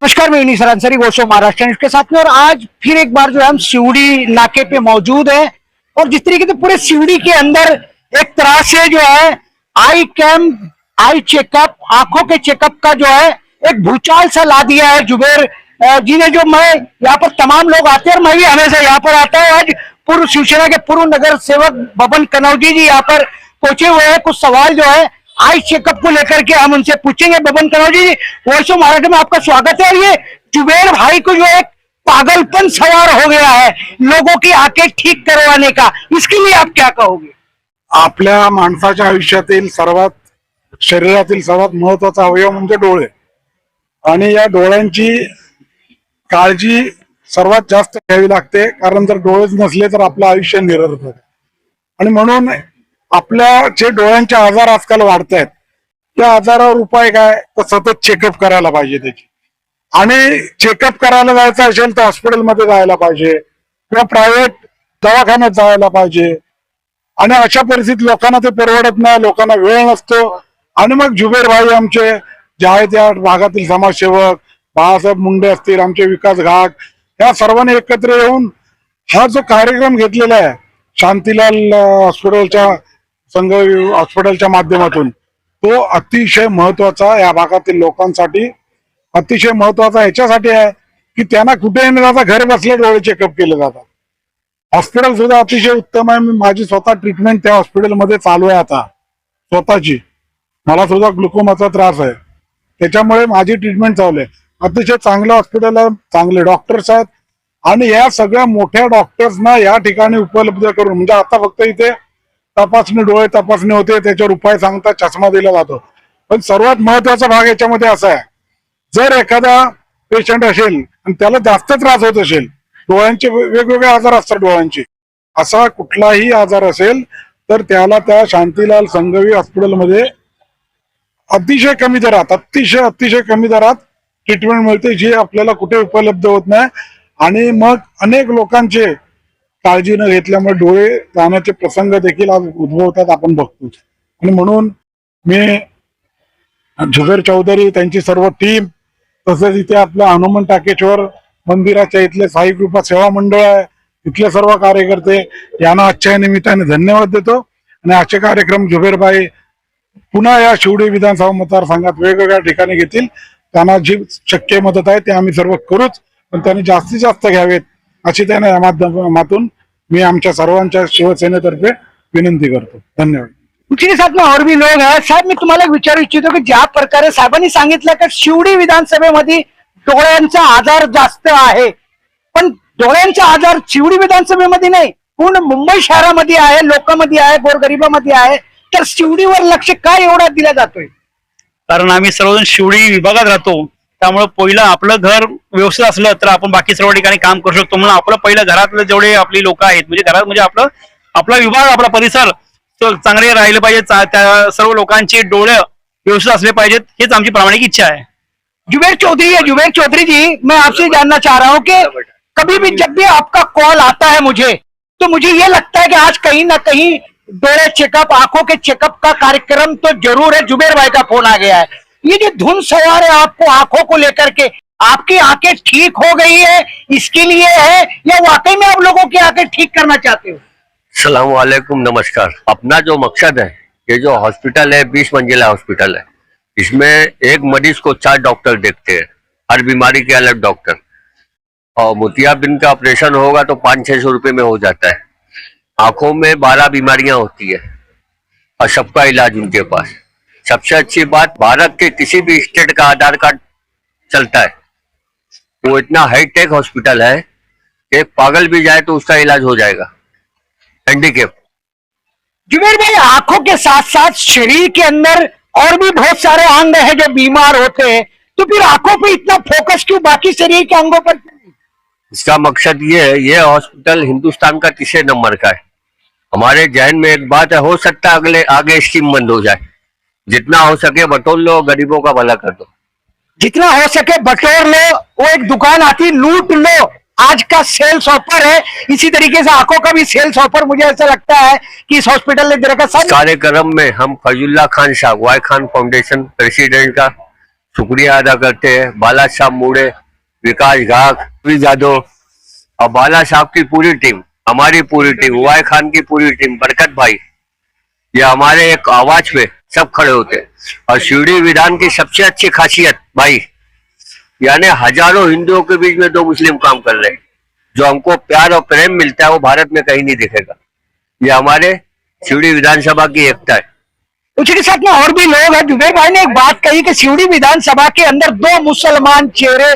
नमस्कार, मैं यूनिस अंसारी गोशो महाराष्ट्र न्यूज के साथ में। और आज फिर एक बार जो है हम सिवड़ी नाके पे मौजूद है और जिस तरीके से पूरे सिवड़ी के अंदर एक तरह से जो है आई कैम्प, आई चेकअप, आंखों के चेकअप का जो है एक भूचाल सा ला दिया है जुबेर जी ने। जो मैं यहाँ पर तमाम लोग आते हैं और मैं भी हमेशा यहाँ पर आता है। आज पूर्व शिवसेना के पूर्व नगर सेवक बबन कनौजी जी यहाँ पर पहुंचे हुए हैं। कुछ सवाल जो है आई चेकअप को लेकर के हम उनसे पूछेंगे। बबन कनौजी जी, वॉइस ऑफ महाराष्ट्र में आपका स्वागत है। और ये जुबेर भाई को जो एक पागलपन सवार हो गया है लोगों की आंखें ठीक करवाने का, इसके लिए आप क्या कहोगे? आपल्या माणसाच्या आयुष्यातील शरीरातील सर्वात महत्वाचा अवयव म्हणजे डोळे आणि या डोळ्यांची काळजी सर्वात जास्त घ्यावी लागते, कारण जर डोळेच नसले तर आपलं आयुष्य निरर्थक आहे। आणि म्हणून आपल्या जे डोळ्यांचे आजार आजकाल वाढत आहेत त्या आजारावर उपाय काय, तर सतत चेकअप करायला पाहिजे त्याची। आणि चेकअप करायला जायचं असेल तर हॉस्पिटलमध्ये जायला पाहिजे किंवा प्रायव्हेट दवाखान्यात जायला पाहिजे। आणि अशा परिस्थितीत लोकांना ते परवडत नाही, लोकांना वेळ नसतो। आणि मग जुबेर भाई आमचे जे आहेत त्या भागातील समाजसेवक बाळासाहेब मुंडे असतील, आमचे विकास घाट, या सर्वांनी एकत्र येऊन हा जो कार्यक्रम घेतलेला आहे शांतीलाल हॉस्पिटलच्या संघ हॉस्पिटलच्या माध्यमातून, तो अतिशय महत्वाचा या भागातील लोकांसाठी अतिशय महत्वाचा याच्यासाठी आहे की त्यांना कुठेही न जाता घर बसल्या डोळे चेकअप केले जातात। हॉस्पिटल सुद्धा अतिशय उत्तम आहे। मी माझी स्वतः ट्रीटमेंट त्या हॉस्पिटलमध्ये चालू आहे आता स्वतःची। मला सुद्धा ग्लुकोमाचा त्रास आहे, त्याच्यामुळे माझी ट्रीटमेंट चालू आहे। अतिशय चांगलं हॉस्पिटल आहे, चांगले डॉक्टर्स आहेत आणि या सगळ्या मोठ्या डॉक्टर्सना या ठिकाणी उपलब्ध करून, म्हणजे आता फक्त इथे तपासणी, डोळे तपासणी होते, त्याच्यावर उपाय सांगतात, चष्मा दिला जातो। पण सर्वात महत्वाचा भाग याच्यामध्ये असा आहे, जर एखादा पेशंट असेल आणि त्याला जास्त त्रास होत असेल, डोळ्यांचे वेगवेगळे आजार असतात डोळ्यांचे, असा कुठलाही आजार असेल तर त्याला त्या शांतीलाल संघवी हॉस्पिटलमध्ये अतिशय कमी दरात अतिशय कमी दरात ट्रीटमेंट मिळते, जी आपल्याला कुठे उपलब्ध होत नाही। आणि मग अनेक लोकांचे काळजी न घेतल्यामुळे डोळे जाण्याचे प्रसंग देखील आज उद्भवतात, आपण बघतो। आणि म्हणून मी जुबेर चौधरी, त्यांची सर्व टीम, तसेच इथे आपल्या हनुमान टाकेश्वर मंदिराच्या इथले साई कृपा सेवा मंडळ आहे, इथले सर्व कार्यकर्ते यांना आजच्या निमित्ताने धन्यवाद देतो। आणि असे कार्यक्रम जुबेरभाई पुन्हा या शिवडी विधानसभा मतदारसंघात वेगवेगळ्या ठिकाणी घेतील। त्यांना जी शक्य मदत आहे ते आम्ही सर्व करूच, पण त्यांनी जास्तीत जास्त घ्यावेत अशी त्यांना या माध्यमातून मी आमच्या सर्वांच्या शिवसेनेतर्फे विनंती करतो। धन्यवाद। उनके साथ में और भी लोग हैं। साहेब, मी तुम्हाला एक विचारू इच्छितो की ज्या प्रकारे साहेबांनी सांगितलं की शिवडी विधानसभेमध्ये डोळ्यांचा आजार जास्त आहे, पण डोळ्यांचा आजार शिवडी विधानसभेमध्ये नाही, पूर्ण मुंबई शहरामध्ये आहे, लोकांमध्ये आहे, गोरगरिबामध्ये आहे। तर शिवडीवर लक्ष काय एवढा दिला जातोय? कारण आम्ही सर्वजण शिवडी विभागात राहतो, त्यामुळे पहिलं आपलं घर व्यवस्थित असलं तर आपण बाकी सर्व ठिकाणी काम करू शकतो। म्हणून आपलं पहिलं घरातलं जेवढे आपली लोक आहेत, म्हणजे घरात म्हणजे आपला विभाग, आपला परिसर चांगले राहिले पाहिजे, त्या सर्व लोकांचे डोळे व्यवस्थित असले पाहिजेत, हेच आमची प्रामाणिक इच्छा है। जुबेर चौधरी जी, मैं आपसे जानना चाह रहा हूँ कि कभी भी जब भी आपका कॉल आता है मुझे, तो मुझे ये लगता है कि आज कहीं ना कहीं डोळे चेकअप, आंखों के चेकअप का कार्यक्रम तो जरूर है। जुबेर भाई का फोन आ गया है। ये जो धुन सवार है आपको आंखों को लेकर के, आपकी आंखें ठीक हो गई है इसके लिए है या वाकई में आप लोगों की आंखें ठीक करना चाहते हो? अस्सलाम वालेकुम, नमस्कार। अपना जो मकसद है, ये जो हॉस्पिटल है 20 मंजिला हॉस्पिटल है, इसमें एक मरीज को 4 डॉक्टर देखते हैं, हर बीमारी के अलग डॉक्टर। और मोतियाबिंद का ऑपरेशन होगा तो 500-600 रुपये में हो जाता है। आंखों में 12 बीमारियां होती है और सबका इलाज उनके पास। सबसे अच्छी बात, भारत के किसी भी स्टेट का आधार कार्ड चलता है। वो इतना हाईटेक हॉस्पिटल है कि पागल भी जाए तो उसका इलाज हो जाएगा, हैंडीकेप। जुबेर भाई, आंखों के साथ साथ शरीर के अंदर और भी बहुत सारे अंग हैं जो बीमार होते हैं, तो फिर आंखों पे इतना फोकस क्यों, बाकी शरीर के अंगों पर? इसका मकसद ये है, ये हॉस्पिटल हिंदुस्तान का 3 नंबर का है। हमारे जहन में एक बात है, हो सकता है आगे स्कीम बंद हो जाए। जितना हो सके बटोर लो, गरीबों का भला कर दो। जितना हो सके बटोर लो। वो एक दुकान आती, लूट लो, आज का सेल्स ऑफर है। इसी तरीके से आंखों का भी सेल्स ऑफर मुझे ऐसा लगता है कि इस हॉस्पिटल ने दे रखा। कार्यक्रम में हम फैजुल्ला खान साहब, वाई खान फाउंडेशन प्रेसिडेंट का शुक्रिया अदा करते हैं बाला साहब मूड़े, विकास घाक, रवि यादव और बाला साहब की पूरी टीम, हमारी पूरी टीम, वाई खान की पूरी टीम, बरकत भाई, ये हमारे एक आवाज पे सब खड़े होते हैं। और शिवड़ी विधान की सबसे अच्छी खासियत भाई, यानी हजारों हिंदुओं के बीच में 2 मुस्लिम काम कर रहे हैं। जो हमको प्यार और प्रेम मिलता है वो भारत में कहीं नहीं दिखेगा। ये हमारे शिवड़ी विधानसभा की एकता है। उसी के साथ में और भी लोग हैं। जुबेर भाई ने एक बात कही कि शिवड़ी विधानसभा के अंदर 2 मुसलमान चेहरे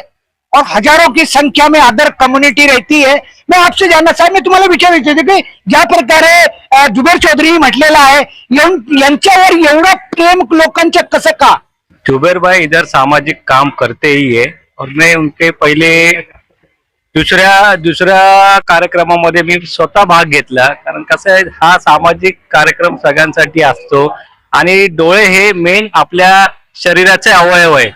और हजारों की संख्या में अदर कम्युनिटी रहती है। मैं आपसे जानना साहेब, मी तुम्हाला विचारायचं होतं की ज्या प्रकारे जुबेर चौधरी म्हटलेला आहे, यांच्यावर एवढं प्रेम लोकांचं कसं का? जुबेर भाई इधर सामाजिक काम करते ही है और मैं उनके पहिले दुसऱ्या कार्यक्रमामध्ये मी स्वतः भाग घेतला, कारण कसं आहे हा सामाजिक कार्यक्रम सगळ्यांसाठी असतो आणि डोळे हे मेन आपल्या शरीराचे अवयव आहे.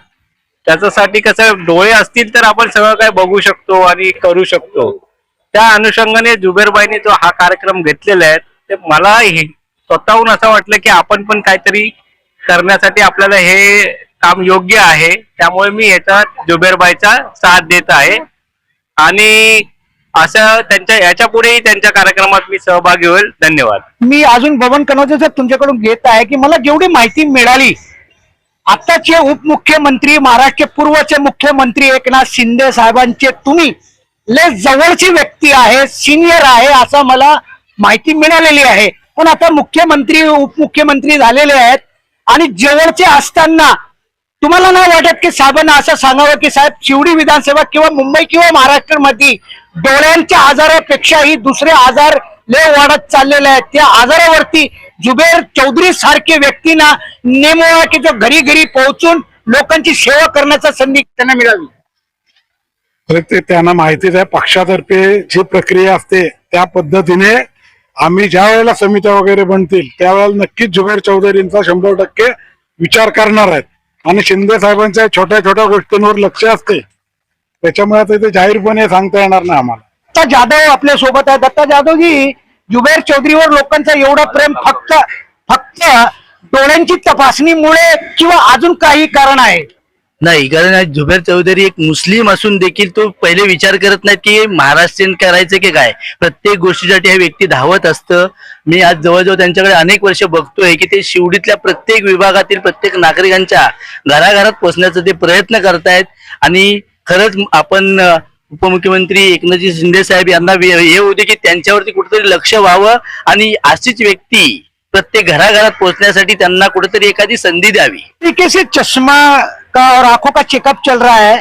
त्याच्यासाठी कसं डोळे असतील तर आपण सगळं काय बघू शकतो आणि करू शकतो. त्या अनुषंगाने जुबेरबाईंनी जो हा कार्यक्रम घेतलेला आहे ते मला स्वतःहून असं वाटलं की आपण पण काहीतरी करण्यासाठी आपल्याला हे काम योग्य आहे. त्यामुळे मी याच्यात जुबेरबाईचा साथ देत आहे आणि असं त्यांच्या याच्या पुढेही त्यांच्या कार्यक्रमात मी सहभागी होईल. धन्यवाद. मी अजून बबन कनोजे साहेब तुमच्याकडून घेत आहे की मला जेवढी माहिती मिळाली, आताचे उपमुख्यमंत्री, महाराष्ट्र पूर्वचे मुख्यमंत्री एकनाथ शिंदे साहेबांचे तुम्ही लय जवळची व्यक्ती आहे, सिनियर आहे असं मला माहिती मिळालेली आहे. पण आता मुख्यमंत्री उपमुख्यमंत्री झालेले आहेत आणि जवळचे असताना तुम्हाला नाही वाटत की साहेबांना असं सांगावं की साहेब शिवडी विधानसभा किंवा मुंबई किंवा महाराष्ट्रामध्ये डोळ्यांच्या आजारापेक्षाही दुसरे आजार लय वाढत चाललेले आहेत, त्या आजारावरती जुबेर चौधरी सारखे व्यक्तींना नेमवा की जो घरी घरी पोहोचून लोकांची सेवा करण्याचा संधी त्यांना मिळावी? तर ते त्यांना माहितीच आहे. पक्षातर्फे जी प्रक्रिया असते त्या पद्धतीने आम्ही ज्या वेळेला समित्या वगैरे बनतील त्यावेळेला नक्कीच जुबेर चौधरींचा 100% विचार करणार आहेत. आणि शिंदे साहेबांच्या छोट्या छोट्या गोष्टींवर लक्ष असते, त्याच्यामुळे आता ते जाहीरपणे सांगता येणार नाही आम्हाला. दत्ता जाधव आपल्या सोबत आहे. दत्ता जाधवजी, जुबेर चौधरीवर लोकांचं एवढं प्रेम फक्त डोळ्यांची तपासणीमुळे किंवा अजून काही कारण आहे? नाही, कारण आज जुबेर चौधरी एक मुस्लिम असून देखील तो पहिले विचार करत नाहीत की महाराष्ट्रीयन करायचं की काय. प्रत्येक गोष्टीसाठी हे व्यक्ती धावत असतं. मी आज जवळजवळ त्यांच्याकडे अनेक वर्ष बघतोय की ते शिवडीतल्या प्रत्येक विभागातील प्रत्येक नागरिकांच्या घराघरात पोहोचण्याचा ते प्रयत्न करतायत. आणि खरंच आपण उपमुख्यमंत्री एकनाथजी शिंदे साहेब यांना हे होते की त्यांच्यावरती कुठेतरी लक्ष व्हावं आणि अशीच व्यक्ती प्रत्येक घराघरात पोहोचण्यासाठी त्यांना कुठेतरी एखादी संधी द्यावी. तरीके से चश्मा का और आंखों का चेकअप चल रहा है.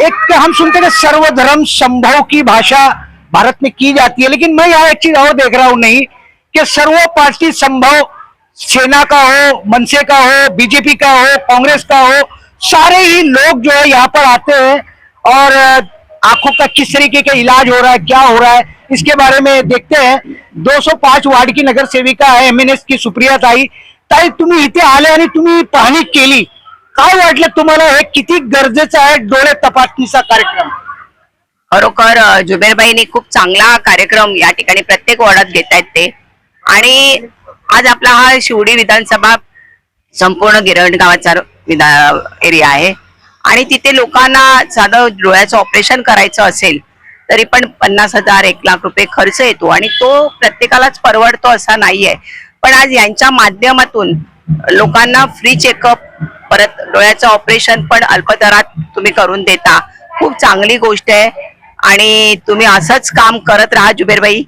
एक हम सुनते हैं सर्व धर्म संभव की भाषा भारत में की जाती है, लेकिन मैं यहाँ एक चीज और देख रहा हूँ नहीं कि सर्व पार्टी संभव, सेना का हो, मनसे का हो, बीजेपी का हो, कांग्रेस का हो, सारे ही लोग जो है यहाँ पर आते हैं और आंखों का किस तरीके का इलाज हो रहा है, क्या हो रहा है, इसके बारे में देखते हैं. 205 वार्ड की नगर सेविका आहे MNS की सुप्रिया ताई. ताई, तुम्ही इथे आले आणि तुम्ही पाहणी केली, काय वाटलं तुम्हाला? हे किती गरजेचं आहे डोळे तपासणीचा कार्यक्रम? खरोखर जुबेरबाईंनी खूप चांगला कार्यक्रम या ठिकाणी प्रत्येक वॉर्डात घेत आहेत ते. आणि आज आपला हा शिवडी विधानसभा संपूर्ण गिरण गावाचा एरिया आहे आणि तिथे लोकांना साधं डोळ्याचं ऑपरेशन करायचं असेल तरी पण 50,000 1 लाख रुपये खर्च येतो आणि तो प्रत्येकालाच परवडतो असा नाहीये. पण आज यांच्या माध्यमातून लोकांना फ्री चेकअप, परत डोळ्याचं ऑपरेशन पण अल्प दरात तुम्ही करून देता. खूप चांगली गोष्ट आहे आणि तुम्ही असंच काम करत राहा जुबेरबाई.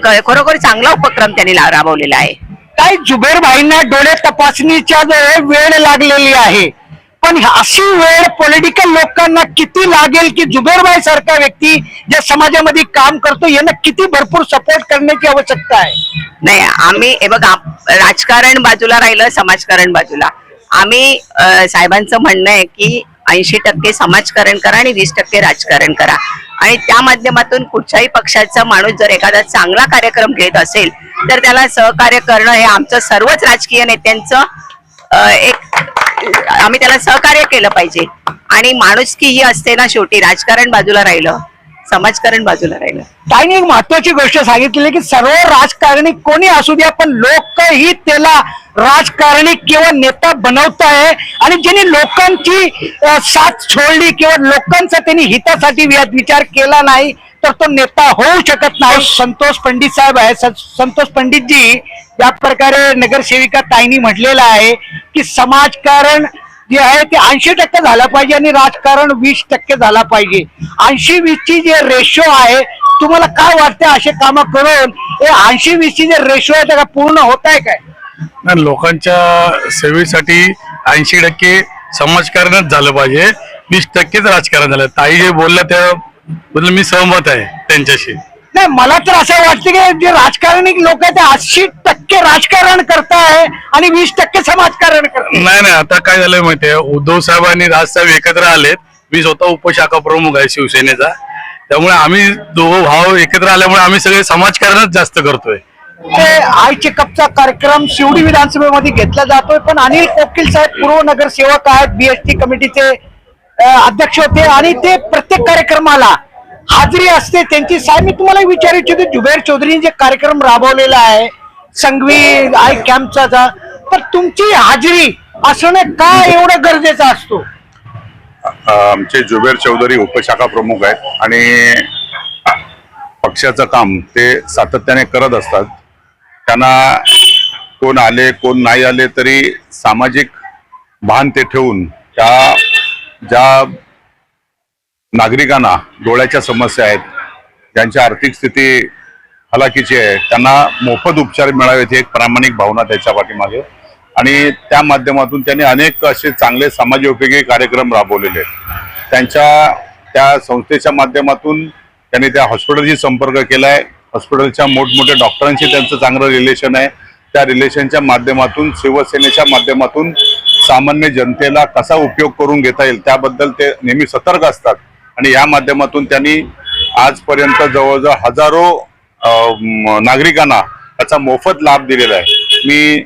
खरोखर चांगला उपक्रम त्यांनी राबवलेला आहे. काय जुबेर भाईंना डोळे तपासणीच्या वेळ लागलेली आहे, पण अशी वेळ पॉलिटिकल लोकांना किती लागेल की जुबेरबाई सारखा व्यक्ती ज्या समाजामध्ये काम करतो यांना किती भरपूर सपोर्ट करण्याची आवश्यकता आहे? नाही, आम्ही हे बघा, राजकारण बाजूला राहिलं, समाजकारण बाजूला. आम्ही साहेबांचं म्हणणं आहे की 80% समाजकारण करा आणि 20% राजकारण करा. आणि त्या माध्यमातून कुठच्याही पक्षाचा माणूस जर एखादा चांगला कार्यक्रम घेत असेल तर त्याला सहकार्य करणं हे आमचं सर्वच राजकीय नेत्यांचं आम्ही त्याला सहकार्य केलं पाहिजे. आणि माणुसकी ही असते ना, शेवटी राजकारण बाजूला राहिलं, समाजकारण बाजूला राहिलं. ताईने एक महत्वाची गोष्ट सांगितली की सर्व राजकारणी कोणी असू द्या पण लोक ही त्याला राजकारणी किंवा नेता बनवत आहे आणि ज्यांनी लोकांची साथ सोडली किंवा लोकांचा त्यांनी हितासाठी विचार केला नाही तर तो नेता होऊ शकत नाही. संतोष पंडित साहेब आहे. संतोष पंडितजी या प्रकारे नगरसेविका ताईंनी म्हटलेलं आहे की समाजकारण जे आहे ते 80% झालं पाहिजे आणि राजकारण 20% झाला पाहिजे. 80-20 ची जे रेशो आहे तुम्हाला काय वाटतं असे काम करून हे 80-20 ची जे रेशो आहे त्या पूर्ण होत आहे काय? नाही, लोकांच्या सेवेसाठी 80% समाजकारणच झालं पाहिजे, 20%च राजकारण झालं. ताई जे बोलल्या त्याबद्दल मी सहमत आहे त्यांच्याशी. नाही मला तर असं वाटतं की जे राजकारणी लोक आहेत ते 80% राजकारण करताय आणि 20% समाजकारण करताय. नाही, आता काय झालंय माहितीये, उद्धव साहेब आणि राजसाहेब एकत्र आलेत. मी स्वतः उपशाखा प्रमुख आहे शिवसेनेचा, त्यामुळे आम्ही दोघं भाव एकत्र आल्यामुळे आम्ही सगळे समाजकारणच जास्त करतोय. आईचे कपचा कार्यक्रम शिवडी विधानसभेमध्ये घेतला जातोय पण अनिल कोकील साहेब पूर्व नगरसेवक आहेत, BST कमिटीचे अध्यक्ष होते आणि ते प्रत्येक कार्यक्रमाला हाजरी असते त्यांची. साहेब मी तुम्हाला विचारू इच्छितो जुबेर चौधरीने जे कार्यक्रम राबवलेला आहे संघवी आय कॅम्पचा तर तुमची हाजरी असणं काय एवढं गरजेचं असतो? आमचे जुबेर चौधरी उपशाखा प्रमुख आहेत आणि पक्षाचं काम ते सातत्याने करत असतात. त्यांना कोण आले कोण नाही आले तरी सामाजिक भान ते ठेवून त्या ज्या नागरिकांना डोळ्याच्या समस्या आहेत, ज्यांची आर्थिक स्थिती हलाखीची आहे, त्यांना मोफत उपचार मिळावेत ही एक प्रामाणिक भावना त्याच्या पाठीमागे आणि त्या माध्यमातून त्यांनी अनेक असे चांगले समाजोपयोगी कार्यक्रम राबवलेले आहेत. त्यांच्या त्या संस्थेच्या माध्यमातून त्यांनी त्या हॉस्पिटलशी संपर्क केलाय. हॉस्पिटलच्या मोठमोठ्या डॉक्टरांशी त्यांचं चांगलं रिलेशन आहे. त्या रिलेशनच्या माध्यमातून शिवसेनेच्या माध्यमातून सामान्य जनतेला कसा उपयोग करून घेता येईल त्याबद्दल ते नेहमी सतर्क असतात आणि या माध्यमातून त्यांनी आजपर्यंत जवळजवळ हजारो नागरिकांना त्याचा मोफत लाभ दिलेला आहे. मी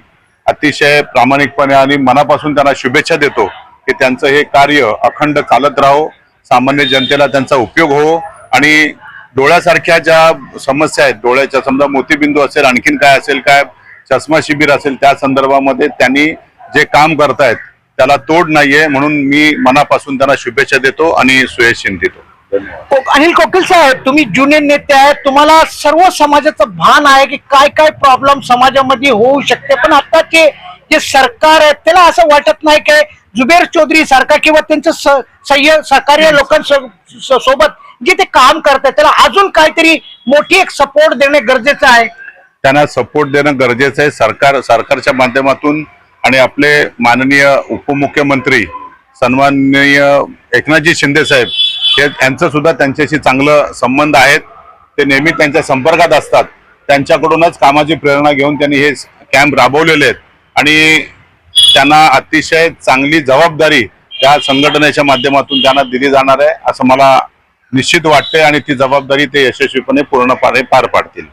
अतिशय प्रामाणिकपणे आणि मनापासून त्यांना शुभेच्छा देतो की त्यांचं हे कार्य अखंड चालत राहो, सामान्य जनतेला त्यांचा उपयोग हो आणि डोळ्यासारख्या ज्या समस्या आहेत, डोळ्याच्या समजा मोतीबिंदू असेल, आणखीन काय असेल, काय चष्मा शिबिर असेल, त्या संदर्भामध्ये त्यांनी जे काम करतायत त्याला तोड नाहीये. म्हणून मी मनापासून त्यांना शुभेच्छा देतो आणि सुयश चिंतितो. अनिल कोकील साहेब तुम्ही जुने नेते आहेत, तुम्हाला सर्व समाजाचं भान आहे की काय काय प्रॉब्लेम समाजामध्ये होऊ शकते पण आताचे जे सरकार आहे त्याला असं वाटत नाही की जुबेर चौधरी सारखा किंवा त्यांचं सहकार्य लोकांसोबत जे ते काम करतात त्याला अजून काहीतरी मोठी एक सपोर्ट देणे गरजेचं आहे. त्यांना सपोर्ट देणं गरजेचं आहे. सरकारच्या माध्यमातून आणि आपले माननीय उपमुख्यमंत्री सन्माननीय एकनाथजी शिंदे साहेब यांचं सुद्धा त्यांच्याशी चांगलं संबंध आहेत. ते नेहमी त्यांच्या संपर्कात असतात. त्यांच्याकडूनच कामाची प्रेरणा घेऊन त्यांनी हे कॅम्प राबवलेले आहेत आणि त्यांना अतिशय चांगली जबाबदारी त्या संघटनेच्या माध्यमातून त्यांना दिली जाणार आहे असं मला निश्चित वाटते आणि ती जबाबदारी ते यशस्वीपणे पूर्णपणे पार पाडतील.